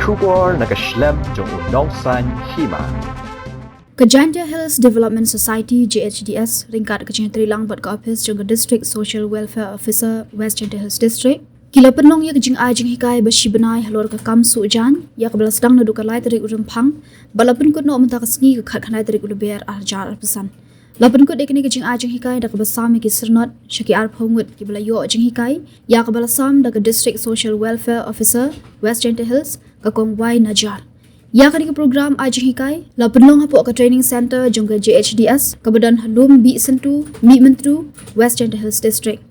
Shubor Nakashlem Jong Nongsan Hima. Kajanda Hills Development Society JHDS ringkat kecing Trilang buat ke office jong District Social Welfare Officer West Janda Hills District. Kila penong ya kecing ajing hikai besi benai halor ke kam sujan ya kebala sedang nadu kalai tarik urempang balapun kut no mentak sengi ke khat khanai tarik uleber arjar pesan. Lapun kut dekini kecing ajing hikai dak besam ki sernot syaki ar phongut ki bala yo ajing hikai ya kebala sam dak District Social Welfare Officer West Janda Hills ke kongwai najar. Ya kini ke program ajing hikai la penong hapok ke training center jongga JHDS kebadan halum bi sentu mi mentru West Janda Hills District.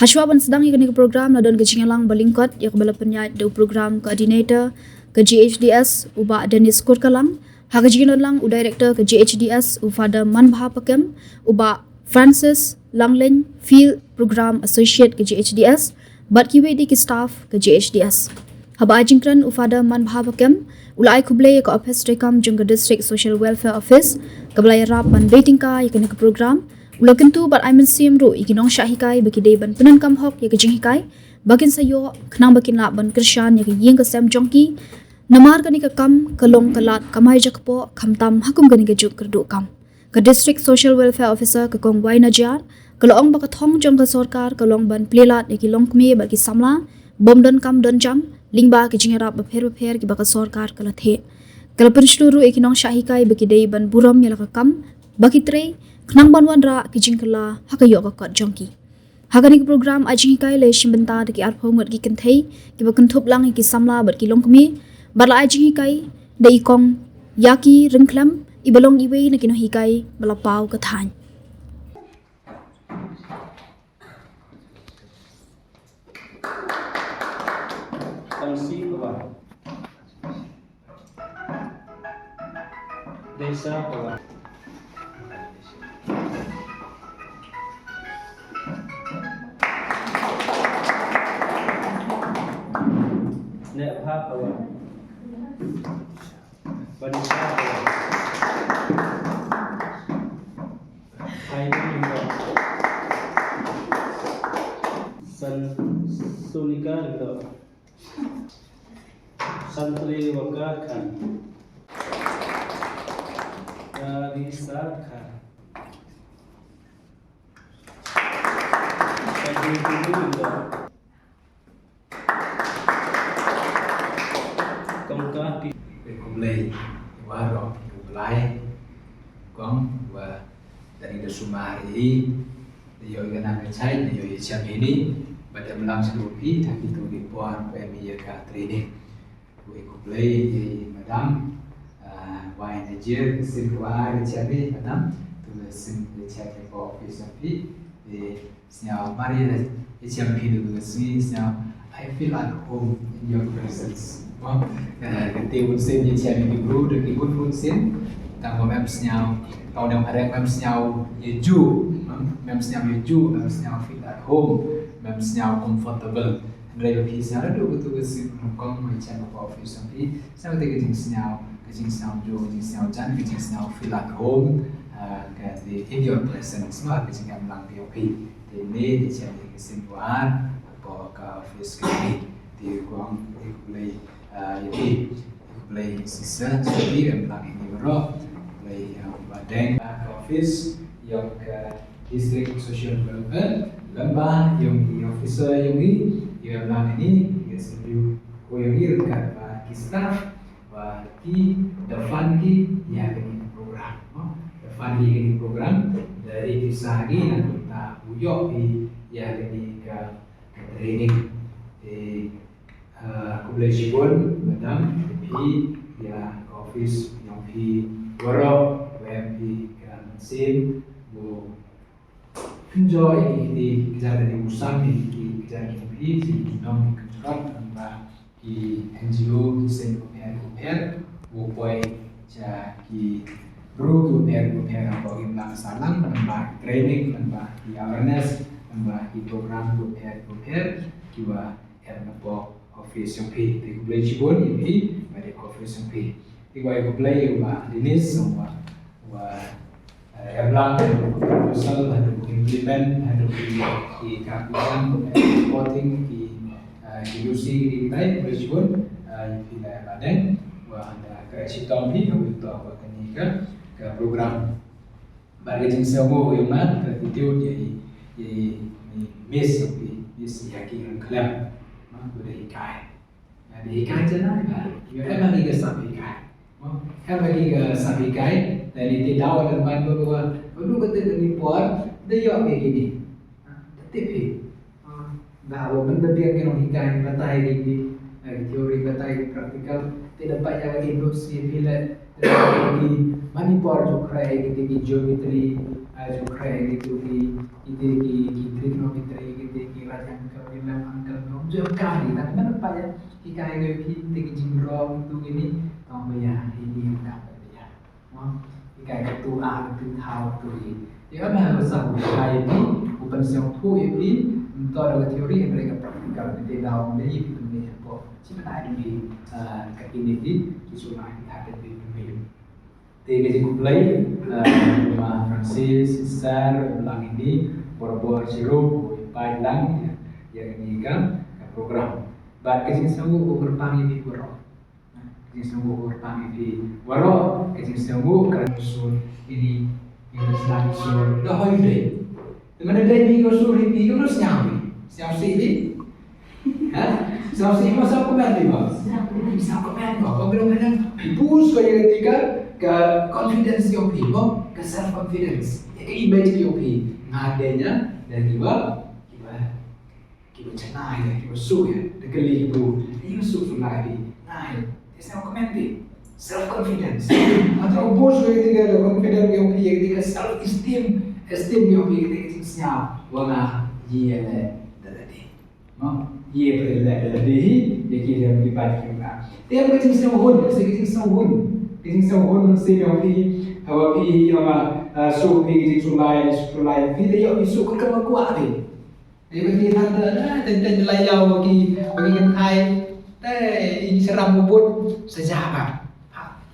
Hashwaban sedang ikani ke program la don kecing lang balingkot ya kebala penyat do program coordinator ke JHDS uba Dennis Kurkalang ha kecing lang u director ke JHDS u Father Manbha Pakem uba Francis Langlen field program associate ke JHDS bat kiwe di ki staff ke JHDS. Haba ajingkran u Father Manbha Pakem ulai kublai ke office rekam jongga District Social Welfare Office keblai rap ban betingka ikani ke program ulah kentu bat aimen sim ru ikinong syahikai bagi dei ban penan kam hok ya kejing hikai bakin sayo kenang bakin lak ban kersyan ya yeng ke sem jongki namar kani ke kam kelong kelat kamai jakpo kamtam hakum kani ke juk kerdu kam ke District Social Welfare Officer ke kongwai najar kelong bakathong jong ke sorkar kelong ban plelat ya kilong kme bagi samla bom don kam don jam lingba kejing rap bapher ki baka sorkar kelathe kalapun seluruh ikinong syahikai bagi dei ban buram ya kam baki tre kenang banwan ra kijing kala hakayo ka kot jongki hakani ke program ajing kai le shimbenta de ki ar phongot ki kenthei ki bakun thop lang ki samla bat ki longkmi bala ajing kai de ikong yaki ringklam ibalong iwe na kino hikai bala pau ka than Tangsi Bawa Desa Bawa Nek Bha Bawa Banisa Bawa Hai Bawa San Sunika Bawa Santri Wakakan Garisaka Santri Kuduga Kongkati Kumlay Waro Kulay Kong Wa dari Desumari Diyo ganang cai diyo siam ini pada melang selupi tapi tu di puan PMI ka training gue kumlay di madam wine ajer sin kuar cari madam tu sin cari ko office api di siap mari di siam pidu si siap I feel at home in your presence. Wow, ketika unsin di siam di guru dan ibu unsin tang mem siap kau yang ada mem siap yeju mem siap yeju mem siap feel at home mem siap comfortable. Driver piece ada dua betul betul kong macam apa office tapi saya ketika kecing siap jo kecing siap jan kecing siap feel at home kat di in your presence semua kecing yang lang POP di ni di cari kesimpulan apa ke office kini di kong kulai jadi kulai sisa jadi yang lang ini baru kulai badeng ke office yang ke District Social Welfare lembah yang di officer yang yang lang ini ya sebelum ko yang irkan ba ki staff ba ki depan ki ya ini program depan ini program dari kisahgi dan kita uyok di ya ini ke training di kublesibun madam pi ya office yang pi waro pi kan sim bu enjoy di kejar dari usang di kejar di non kontrak antara di NGO sen compare upoi ja ki bro compare apa yang salang menambah training menambah di awareness menambah di program compare kiwa apa office yang pi di kublejibon ini pada office yang pi kiwa kublej wa dinis semua wa Erlang proposal ada implement ada di kapitan reporting di UC di kita berjibun hai pila badan wa anda ka sitom hi ho to wa kani ka program bagi jing semua yang mana video jadi miss yaki yang kelam boleh ikai ada ikai jangan kan you have bagi ke sampai ikai have bagi ke sampai ikai dari tidak ada man bahwa dulu kata ni puan dia apa gini tapi bahawa benda dia kena ikai batai gini teori batai praktikal tidak banyak lagi industri bila lagi Manipur जो खड़ा है कि की ज्योमेट्री जो खड़ा है कि की trigonometry कि rajangkal bilang angka nom जो kali tapi mana payah ikai ke ki jingrom tu ini tong ya ini angka ya ikai ketu a ketu thao tu dia mana besar ikai ini bukan siang tu ini untuk ada teori yang mereka praktikal di dalam dari itu ni apa sebenarnya di kini di susunah kita ada di Tiga jenguk play, rumah Francis, Sar, ulang ini, bor-bor sirup, pai lang, yang ini kan program. Bat kecing sanggup berpang ini waro, kecing sanggup berpang ini waro, kecing sanggup kerana usul ini Islam usul dah holiday. Mana day ni usul ini terus siapa sih? Siapa sih masa komen ni bos? Siapa komen bos? Kau kadang-kadang push kau yang ketiga. Ke confidence your people, ke self confidence, ke image your people. Ngadanya dan kita cenai ya, kita su ya, dekeli itu, ini su lagi. Nah, saya komen self confidence. Atau bos ketika confidence your people, ketika self esteem your people, ketika siap, wala ye le tadi, ye le tadi, jadi dia berlipat kita. Dia ketika sahun. Kising sahun si yang pi hawa pi yang su pi kising sulai pi dia yang su ke kuat ni. Dia bagi tanda tentang layau bagi kan Thai ini seram bubut sejarah.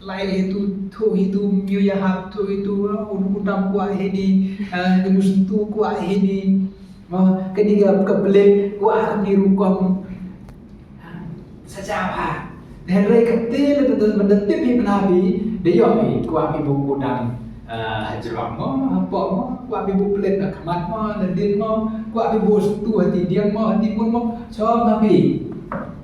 Lai itu tu itu miyahap tu itu utam kuat ini genus tu kuat ini. Ketiga kebelik kuat di rukom sejarah. Dan mereka kecil mendetik di penabi, dia ni kuat ibu kudang jeram apa kuat ibu pelet nak kemat nendin kuat ibu setu hati dia hati pun so nabi.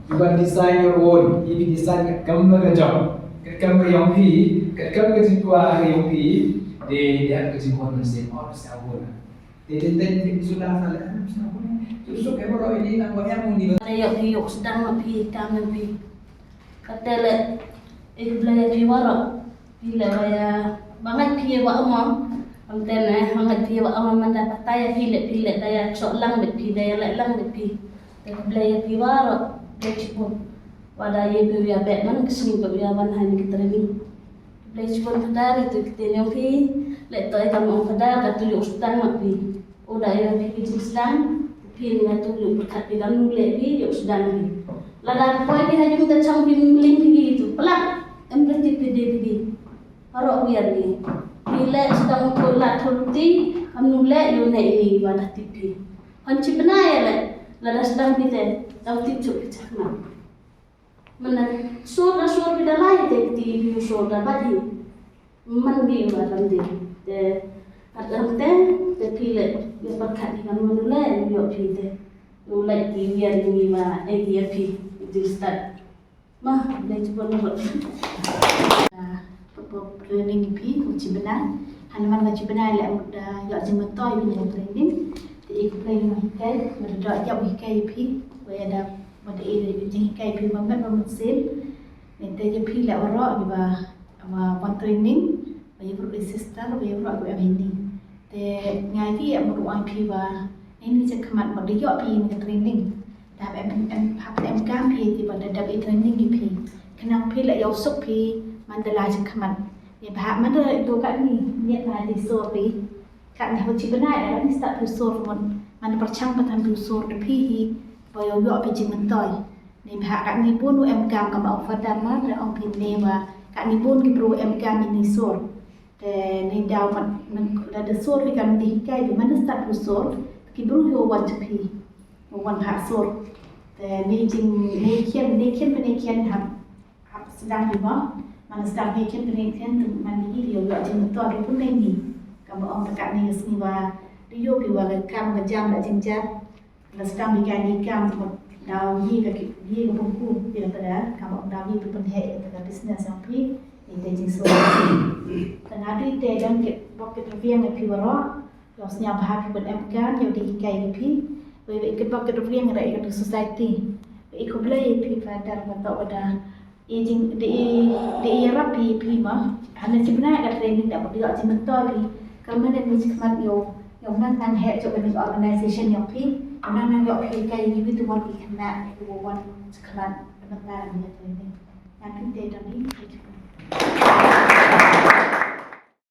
You can design your own. Ini design kamu kerja, kamu yang pi, kamu kerja tua yang pi, dia kerja pun mesin orang siapa. Dia sudah salah siapa. Justru kamu orang ini nak buat yang mungkin. Ayok ayok sedang nak pi kami pi. Kata le, belajar pi warok, bila baya bangat pi wak amam, amten bangat pi wak amam mendapat taya pi le daya sok lang pi daya lang pi, belajar pi warok, dia cipun, wadah ye pi biar Batman kesini biar banhan kita ni, belajar cipun pedar itu kita yang pi, le toy kamu pedar katu yuk sedang nak pi, udah ye pi Islam, pi dengan tu yuk berkat pi kamu le pi yuk sedang pi. Lada poin ni hanya kita canggung link pergi itu, pelak, berarti pergi. Harap biar ni. Bila sedang untuk lat thuluti, amnulek yune ini wadah tipi. Hanci benar ya le, lada sedang kita, tahu tipu kita nak. Mana suara kita lain di suara badi, mandi wadah di. Ada tapi le, dia berkat dengan menulek yuk kita. Nulek di biar ni wa ADP. Start. Mah, dah cuba nak. Training pi kunci benar. Hanuman kunci benar le muda ya jeng toy punya training. Di ikut training hikai, muda ya hikai pi. Waya ada muda ini jeng hikai pi mamat mesin. Nanti je pi le orang di bah one training. Waya perlu sister, waya perlu aku ini. Te ngai pi ya perlu pi bah ini je kemat muda ya pi ni training. Dah em cam pi di pada dah training di pi. Kenang pi le ya usuk pi mandala je kemat. Ni bah mana itu kat ni niat lah di sur pi. Kat ni macam benar lah ni start di sur pun. Mana percang patan di sur di pi. Boyo yo pi je mentoy. Ni bah kat ni pun em cam kam au fadam ma le ong pi ni wa kat ni pun ki pro em cam ni sur. Te ni daw man la de sur pi kan di kai di mana start di sur ki bru yo wan je pi. Wan ha sur. แต่นี่จริงนี่เขียนเป็นนี่เขียนทำsedang juga mana sedang ni ขียนเป็นนี่เขียนถึงมันนี่เดียวอยากจะมันตัวที่พุ่นได้นี่กับองค์ประกาศนี่สิว่าดิโยพิวากับกรรมกับจำและจริงจัดและsedang bikinกรรมทั้งหมดดาวยี่กับพงคู่เปลี่ยนไปแล้วกับองค์ดาวยี่เป็นปัญหากับ business yang pi ini jing so karena itu dia dan pocket review yang pi waro losnya bahag pi ben kan yang dikai pi we ikut pocket review yang ada ikut society ikut play pi pada atau ada jing di era pi mah hanya sebenarnya ada training dapat dia jing mentor pi kalau mana ni cuma yang nan hek jo ben organization yang pi nan yo pi kai ni tu wan pi kena itu wan sekelan bentar ni training nanti dia dan ni